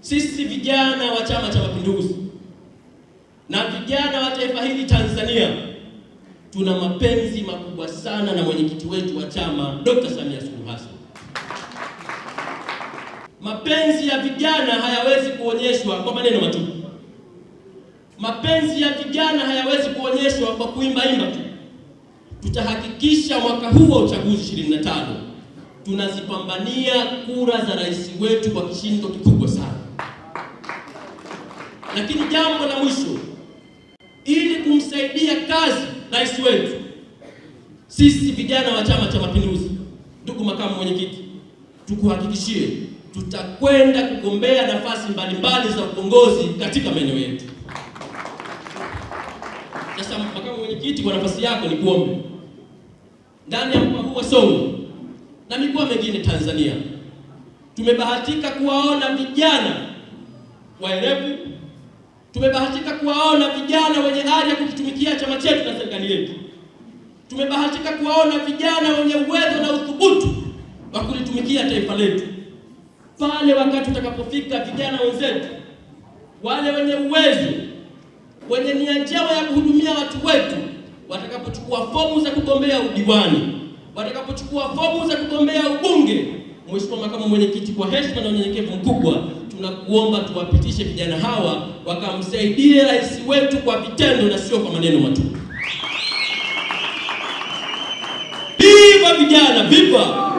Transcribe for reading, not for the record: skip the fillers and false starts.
Sisi vijana wa Chama cha Mapinduzi na vijana wa taifa hili Tanzania tuna mapenzi makubwa sana na mwenyekiti wetu wa chama Dr. Samia Suluhu Hassan. Mapenzi ya vijana hayawezi kuonyeshwa kwa maneno matupu. Mapenzi ya vijana hayawezi kuonyeshwa kwa kuimba tu. Tutahakikisha mwaka huu wa uchaguzi 25 tunazipambania kura za rais wetu kwa kishindo kikubwa sana. Lakini jambo la mwisho, ili kumsaidia kazi rais wetu, sisi vijana wa Chama cha Mapinduzi, ndugu makamu mwenyekiti, tukuhakikishie tutakwenda kugombea nafasi mbalimbali za uongozi katika maeneo yetu. Sasa makamu mwenyekiti, kwa nafasi yako ni kuombe ndani ya mkoa huu wa Songwe na mikoa mingine Tanzania, tumebahatika kuwaona vijana waerevu, tumebahatika kuwaona vijana wenye ari ya kukitumikia chama chetu na serikali yetu. Tumebahatika kuwaona vijana wenye uwezo na uthubutu wa kulitumikia taifa letu. Pale wakati utakapofika, vijana wenzetu wale wenye uwezo, wenye nia njema ya kuhudumia watu wetu, watakapochukua fomu za kugombea udiwani, watakapochukua fomu za kugombea ubunge, Mheshimiwa makamu mwenyekiti, kwa heshima na unyenyekevu mkubwa, tunakuomba tuwapitishe vijana hawa wakamsaidie rais wetu kwa vitendo na sio kwa maneno matupu. Viva vijana, viva!